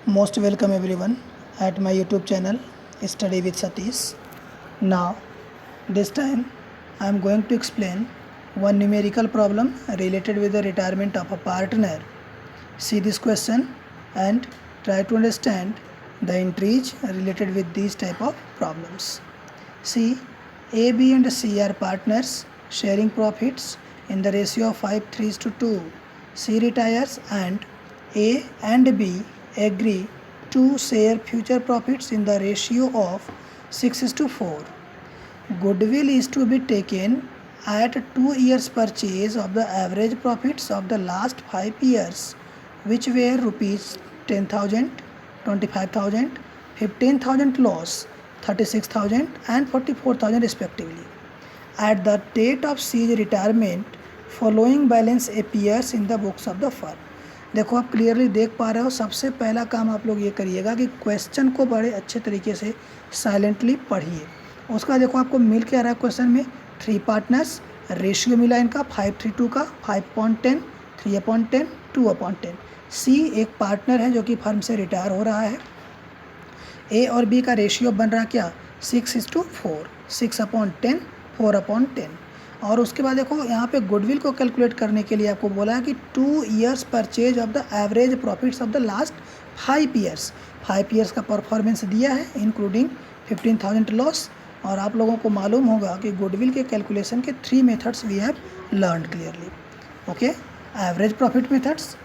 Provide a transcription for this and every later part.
Most welcome everyone at my YouTube channel Study with Satish. Now, this time I am going to explain one numerical problem related with the retirement of a partner. See this question and try to understand the entries related with these type of problems. See, A, B and C are partners sharing profits in the ratio of 5:3:2. C retires and A and B agree to share future profits in the ratio of 6:4. Goodwill is to be taken at 2 years purchase of the average profits of the last 5 years, which were rupees 10,000, 25,000, 15,000 loss, 36,000 and 44,000 respectively. At the date of C's retirement, following balance appears in the books of the firm. देखो आप clearly देख पा रहे हो। सबसे पहला काम आप लोग ये करिएगा कि क्वेश्चन को बड़े अच्छे तरीके से साइलेंटली पढ़िए। उसका देखो आपको मिल क्या रहा है क्वेश्चन में, 3 पार्टनर्स, रेशियो मिला इनका 5:3:2 का, 5/10, 3/10, 2/10। सी एक पार्टनर है जो कि फर्म से रिटायर हो रहा है। ए और बी का रेशियो बन रहा क्या, 6:4, 6/10, 4/10। और उसके बाद देखो यहाँ पे गुडविल को कैलकुलेट करने के लिए आपको बोला है कि 2 years purchase of the average profits of the last 5 years. 5 years का परफॉर्मेंस दिया है इंक्लूडिंग 15,000 लॉस। और आप लोगों को मालूम होगा कि गुडविल के कैलकुलेशन के 3 methods we have learn clearly. Okay, average profit methods,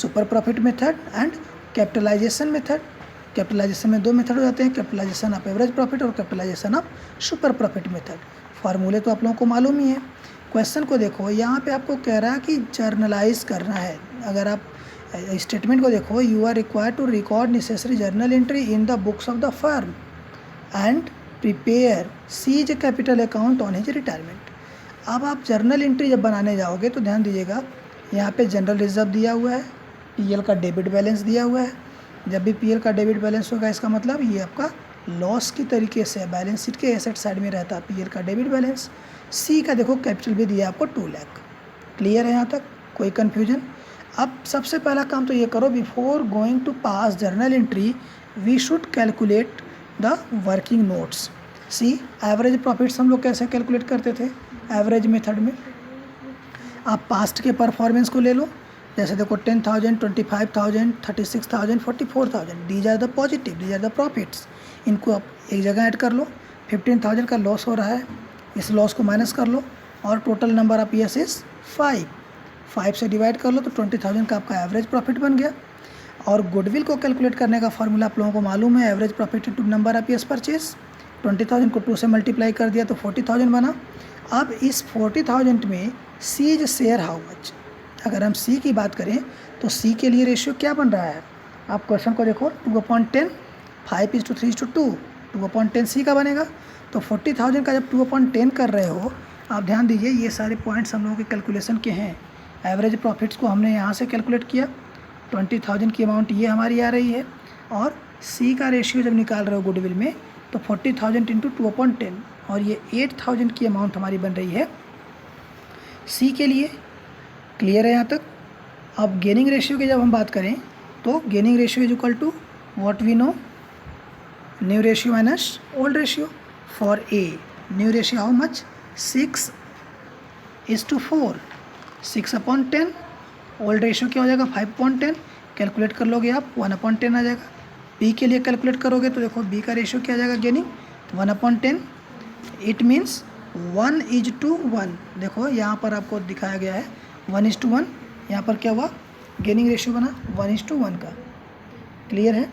super profit method and capitalization method. Capitalization में 2 मेथड हो जाते हैं, कैपिटलाइजेशन ऑफ एवरेज प्रॉफिट और capitalization of super profit method. फार्मूले तो आप लोगों को मालूम ही है। क्वेश्चन को देखो, यहाँ पे आपको कह रहा है कि जर्नलाइज करना है। अगर आप स्टेटमेंट को देखो, you are required to record necessary journal entry in the books of the firm and prepare C's capital account on his retirement. अब आप जर्नल एंट्री जब बनाने जाओगे तो ध्यान दीजिएगा, यहाँ पे जनरल रिजर्व दिया हुआ है, पीएल का डेबिट बैलेंस दिया हुआ है। जब भी पीएल का डेबिट बैलेंस होगा इसका मतलब ये आपका लॉस की तरीके से बैलेंस शीट के एसेट साइड में रहता है पीएल का डेबिट बैलेंस। सी का देखो कैपिटल भी दिया आपको 2 लाख। क्लियर है यहाँ तक, कोई कन्फ्यूजन? अब सबसे पहला काम तो ये करो, before going to pass journal entry we should calculate the working notes. See average profits हम लोग कैसे कैलकुलेट करते थे एवरेज मेथड में। आप पास्ट के परफॉर्मेंस को ले लो, जैसे देखो 10,000, 25,000, 36,000, 44,000, these are the positive, these are the profits. इनको आप एक जगह ऐड कर लो। 15,000 का लॉस हो रहा है, इस लॉस को माइनस कर लो और total number of years is 5 से डिवाइड कर लो तो 20,000 का आपका एवरेज प्रॉफिट बन गया। और गुडविल को कैलकुलेट करने का फार्मूला आप लोगों को मालूम है, average profit into number of years purchase. 20,000 को 2 से मल्टीप्लाई कर दिया तो 40,000 बना। अब इस 40,000 में सीज शेयर हाउ मच। अगर हम सी की बात करें तो सी के लिए रेशियो क्या बन रहा है, आप क्वेश्चन को देखो, 2/10, 5:3:2, 2/10 सी का बनेगा। तो 40,000 का जब 2/10 कर रहे हो, आप ध्यान दीजिए ये सारे पॉइंट्स हम लोगों के कैलकुलेशन के हैं। एवरेज प्रॉफिट्स को हमने यहाँ से कैलकुलेट किया, 20,000 की अमाउंट ये हमारी आ रही है। और सी का रेशियो जब निकाल रहे हो गुडविल में तो 40,000 इंटू 2/10 और ये 8,000 की अमाउंट हमारी बन रही है सी के लिए। क्लियर है यहाँ तक? अब गेनिंग रेशियो की जब हम बात करें तो gaining ratio is equal to what we know, new ratio minus old ratio. For a new ratio how much, 6:4, 6/10। Old ratio क्या हो जाएगा, 5/10। कैलकुलेट कर लोगे आप 1/10 आ जाएगा। बी के लिए कैलकुलेट करोगे तो देखो बी का रेशियो क्या आ जाएगा, गेनिंग 1/10। It means 1:1। देखो यहाँ पर आपको दिखाया गया है 1:1, यहाँ पर क्या हुआ, गेनिंग रेशियो बना 1:1 का। क्लियर है?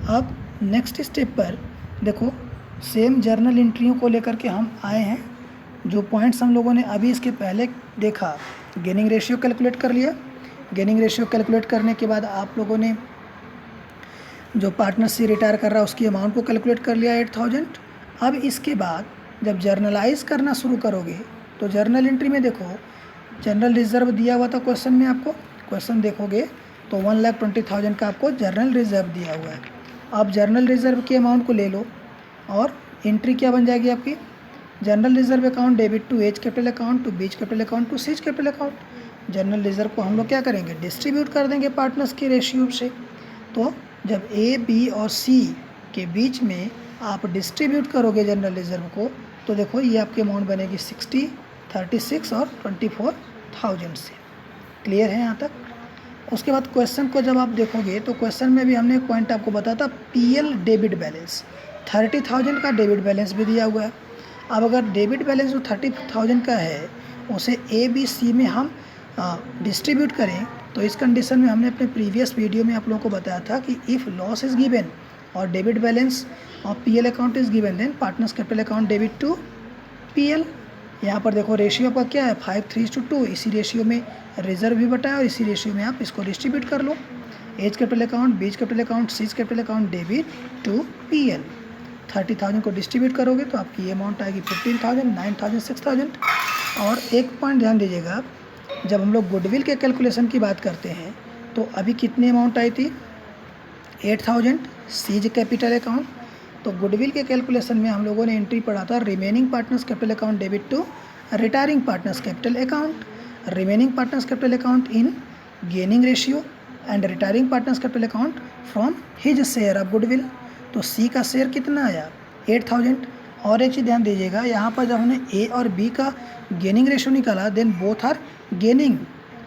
अब नेक्स्ट स्टेप पर देखो, सेम जर्नल एंट्रियों को लेकर के हम आए हैं। जो पॉइंट्स हम लोगों ने अभी इसके पहले देखा, गेनिंग रेशियो कैलकुलेट कर लिया। गेनिंग रेशियो कैलकुलेट करने के बाद आप लोगों ने जो पार्टनर से रिटायर कर रहा है उसकी अमाउंट को कैलकुलेट कर लिया 8,000। अब इसके बाद जब जर्नलाइज करना शुरू करोगे तो जर्नल एंट्री में देखो जनरल रिजर्व दिया हुआ था क्वेश्चन में। आपको क्वेश्चन देखोगे तो 1,20,000 का आपको जनरल रिजर्व दिया हुआ है। आप जनरल रिजर्व की अमाउंट को ले लो और एंट्री क्या बन जाएगी आपकी, general reserve account debit to H capital account to B's capital account to C's capital account. General reserve को हम लोग क्या करेंगे, डिस्ट्रीब्यूट कर देंगे पार्टनर्स की रेशियो से। तो जब ए, बी और सी के बीच में आप डिस्ट्रीब्यूट करोगे जनरल रिजर्व को, तो देखो ये आपकी अमाउंट बनेगी 60, 36 और 24,000 से। क्लियर है यहाँ तक? उसके बाद क्वेश्चन को जब आप देखोगे तो क्वेश्चन में भी हमने एक पॉइंट आपको बताया था, पीएल डेबिट बैलेंस 30,000 का डेबिट बैलेंस भी दिया हुआ है। अब अगर डेबिट बैलेंस जो 30,000 का है उसे ए, बी, सी में हम डिस्ट्रीब्यूट करें, तो इस कंडीशन में हमने अपने प्रीवियस वीडियो में आप लोगों को बताया था कि इफ़ लॉस इज़ गिवन और डेबिट बैलेंस और PL account is given, then partners capital account debit to PL. यहाँ पर देखो रेशियो आपका क्या है, 5:3:2। इसी रेशियो में रिजर्व भी बटा है और इसी रेशियो में आप इसको डिस्ट्रीब्यूट कर लो। A's capital account, B's capital account, C's capital account debit to PL. 30,000 को डिस्ट्रीब्यूट करोगे तो आपकी ये अमाउंट आएगी 15,000, 9,000, 6,000। और एक पॉइंट ध्यान दीजिएगा, जब हम लोग गुडविल के कैलकुलेशन की बात करते हैं तो अभी कितनी अमाउंट आई थी, 8,000 सीज कैपिटल अकाउंट। तो गुडविल के कैलकुलेशन में हम लोगों ने एंट्री पढ़ा था, remaining partners capital account debit to retiring partners capital account. Remaining partners capital account in gaining ratio and retiring partners capital account from his share of goodwill. तो C का share कितना आया, 8,000। और एक चीज़ ध्यान दीजिएगा, यहाँ पर जब हमने ए और बी का गेनिंग रेशियो निकाला, then both are gaining,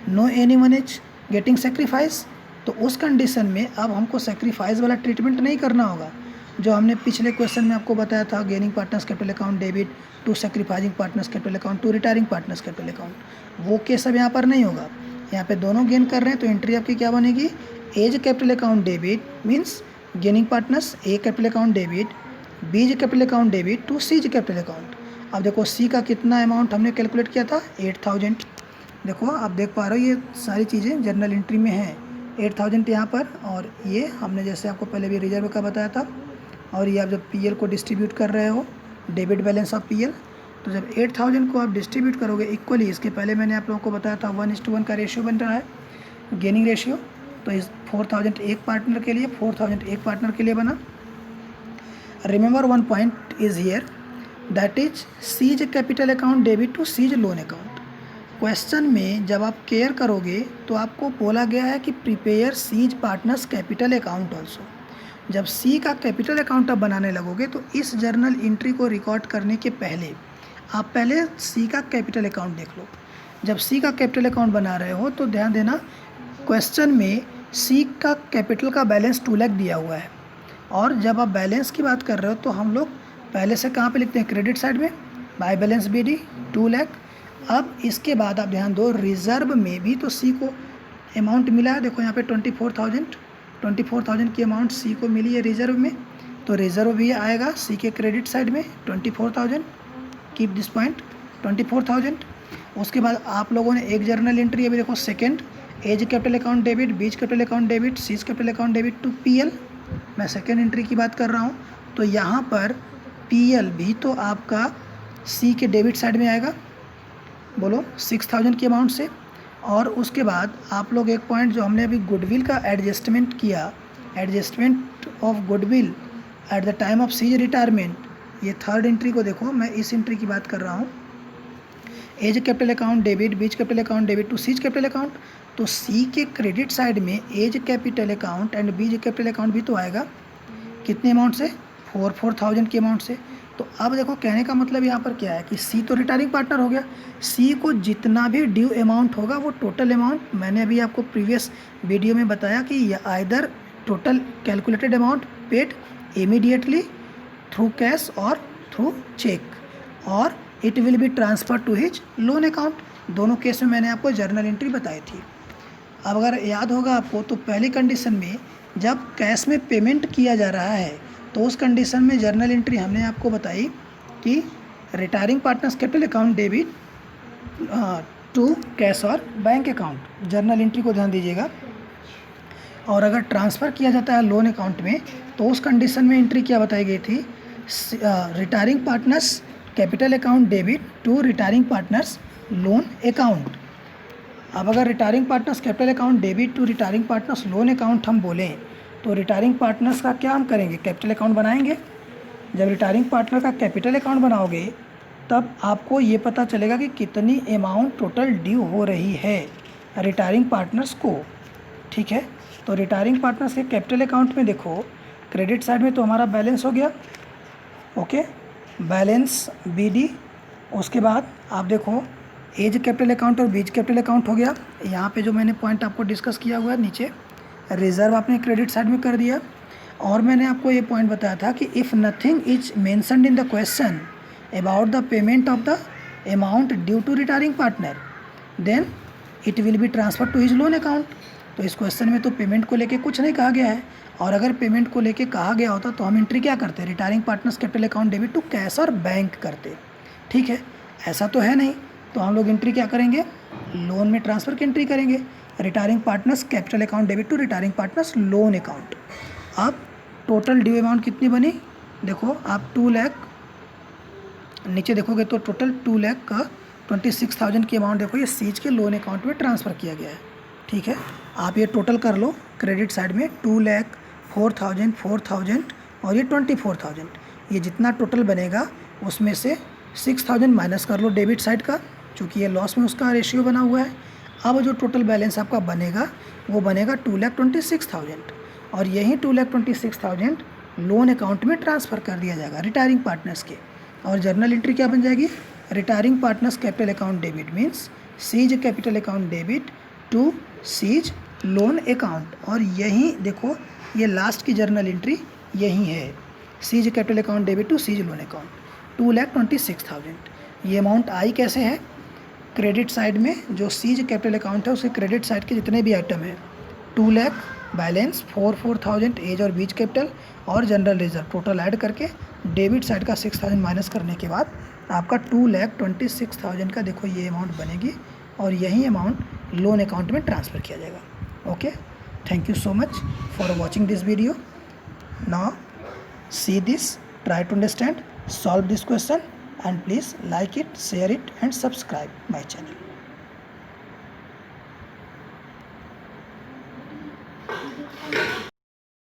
no anyone is getting sacrifice. तो उस कंडीशन में अब हमको सेक्रीफाइस वाला ट्रीटमेंट नहीं करना होगा, जो हमने पिछले क्वेश्चन में आपको बताया था, gaining partners capital account debit to sacrificing partners capital account to retiring partners capital account. वो केस अब यहाँ पर नहीं होगा, यहाँ पे दोनों गेन कर रहे हैं। तो एंट्री आपकी क्या बनेगी, A's capital account debit means gaining partners A capital account debit, B's capital account debit to C's capital account. अब देखो सी का कितना अमाउंट हमने कैलकुलेट किया था, 8,000। देखो आप देख पा रहे हो ये सारी चीज़ें जर्नल एंट्री में हैं, 8,000 यहाँ पर, और ये हमने जैसे आपको पहले भी रिजर्व का बताया था। और ये आप जब पीएल को डिस्ट्रीब्यूट कर रहे हो, डेबिट बैलेंस ऑफ पीएल, तो जब 8,000 को आप डिस्ट्रीब्यूट करोगे इक्वली, इसके पहले मैंने आप लोगों को बताया था 1:1 का रेशियो बन रहा है गेनिंग रेशियो। तो इस 4,000 एक पार्टनर के लिए, 4,000 एक पार्टनर के लिए बना। Remember one point is here, that is C's capital account debit to C's loan account. Question में जब आप केयर करोगे तो आपको बोला गया है कि prepare C's partners capital account also. जब सी का कैपिटल अकाउंट आप बनाने लगोगे तो इस जर्नल एंट्री को रिकॉर्ड करने के पहले आप पहले सी का कैपिटल अकाउंट देख लो। जब सी का कैपिटल अकाउंट बना रहे हो तो ध्यान देना, क्वेश्चन में सी का कैपिटल का बैलेंस 2 लाख दिया हुआ है, और जब आप बैलेंस की बात कर रहे हो तो हम लोग पहले से कहाँ पे लिखते हैं, क्रेडिट साइड में, बाय बैलेंस BD 2 लाख। अब इसके बाद आप ध्यान दो, रिजर्व में भी तो सी को अमाउंट मिला है, देखो यहाँ पे 24,000 की अमाउंट सी को मिली है रिजर्व में, तो रिजर्व भी आएगा सी के क्रेडिट साइड में 24,000। Keep this point 24,000। उसके बाद आप लोगों ने एक जर्नल एंट्री अभी देखो, second A's capital account debit, B's capital account debit, C's capital account debit to PL. मैं सेकंड एंट्री की बात कर रहा हूँ। तो यहाँ पर पीएल भी तो आपका सी के डेबिट साइड में आएगा, बोलो 6,000 की अमाउंट से। और उसके बाद आप लोग एक पॉइंट जो हमने अभी गुडविल का एडजस्टमेंट किया, adjustment of goodwill at the time of C's retirement, ये थर्ड एंट्री को देखो, मैं इस एंट्री की बात कर रहा हूँ। A's capital account debit, B's capital account debit to C's capital account. तो सी के क्रेडिट साइड में A's capital account and B's capital account भी तो आएगा, कितने अमाउंट से, 4,000 की अमाउंट से। तो अब देखो कहने का मतलब यहाँ पर क्या है कि सी तो रिटायरिंग पार्टनर हो गया, सी को जितना भी ड्यू अमाउंट होगा वो टोटल अमाउंट, मैंने अभी आपको प्रीवियस वीडियो में बताया कि either total calculated amount paid immediately through cash और थ्रू चेक, और it will be transfer to his loan account. दोनों केस में मैंने आपको जर्नल एंट्री बताई थी। अब अगर याद होगा आपको तो पहली कंडीशन में जब कैश में पेमेंट किया जा रहा है तो उस कंडीशन में जर्नल एंट्री हमने आपको बताई कि retiring partners capital account debit to cash और बैंक अकाउंट। जर्नल एंट्री को ध्यान दीजिएगा। और अगर ट्रांसफ़र किया जाता है लोन अकाउंट में तो उस कंडीशन में एंट्री क्या बताई गई थी, retiring partners capital account debit to retiring partners loan account. अब अगर retiring partners capital account debit to retiring partners loan account हम बोलें तो रिटायरिंग पार्टनर्स का क्या हम करेंगे, कैपिटल अकाउंट बनाएंगे। जब रिटायरिंग पार्टनर का कैपिटल अकाउंट बनाओगे तब आपको ये पता चलेगा कि कितनी अमाउंट टोटल ड्यू हो रही है। रिटायरिंग पार्टनर्स को, ठीक है। तो रिटायरिंग पार्टनर्स के कैपिटल अकाउंट में देखो, क्रेडिट साइड में तो हमारा बैलेंस हो गया, ओके, बैलेंस BD। उसके बाद आप देखो एज कैपिटल अकाउंट और बीज कैपिटल अकाउंट हो गया। यहाँ पे जो मैंने पॉइंट आपको डिस्कस किया हुआ है नीचे, रिजर्व आपने क्रेडिट साइड में कर दिया। और मैंने आपको ये पॉइंट बताया था कि if nothing is mentioned in the question about the payment of the amount due to retiring partner then it will be transfer to his loan account. तो इस क्वेश्चन में तो पेमेंट को लेके कुछ नहीं कहा गया है, और अगर पेमेंट को लेके कहा गया होता तो हम एंट्री क्या करते, retiring partners capital account debit to cash और बैंक करते, ठीक है। ऐसा तो है नहीं, तो हम लोग एंट्री क्या करेंगे, लोन में ट्रांसफ़र की एंट्री करेंगे, retiring partners capital account debit to retiring partners loan account. अब टोटल ड्यू अमाउंट कितनी बनी, देखो आप 2 लाख नीचे देखोगे तो टोटल 2 लाख का 26,000 की अमाउंट देखो ये सीज के लोन अकाउंट में ट्रांसफ़र किया गया है, ठीक है। आप ये टोटल कर लो, क्रेडिट साइड में 2 लाख 4,000 4,000 और ये 24,000, ये जितना टोटल बनेगा उसमें से 6,000 माइनस कर लो डेबिट साइड का, चूँकि ये लॉस में उसका रेशियो बना हुआ है। अब जो टोटल बैलेंस आपका बनेगा वो बनेगा 2,26,000, और यही 2,26,000 लोन अकाउंट में ट्रांसफ़र कर दिया जाएगा रिटायरिंग पार्टनर्स के। और जर्नल एंट्री क्या बन जाएगी, retiring partners capital account debit means C's capital account debit to C's loan account. और यही देखो ये लास्ट की जर्नल एंट्री यही है, C's capital account debit to C's loan account 2,26,000। ये अमाउंट आई कैसे है, क्रेडिट साइड में जो सीज कैपिटल अकाउंट है उसके क्रेडिट साइड के जितने भी आइटम है, 2 लाख बैलेंस 4,000 एज और बीज कैपिटल और जनरल रिजर्व टोटल ऐड करके डेबिट साइड का 6,000 माइनस करने के बाद आपका 2,26,000 का देखो ये अमाउंट बनेगी, और यही अमाउंट लोन अकाउंट में ट्रांसफ़र किया जाएगा। Okay, thank you so much for watching this video. Now see this, try to understand, solve this question, and please like it, share it and subscribe my channel.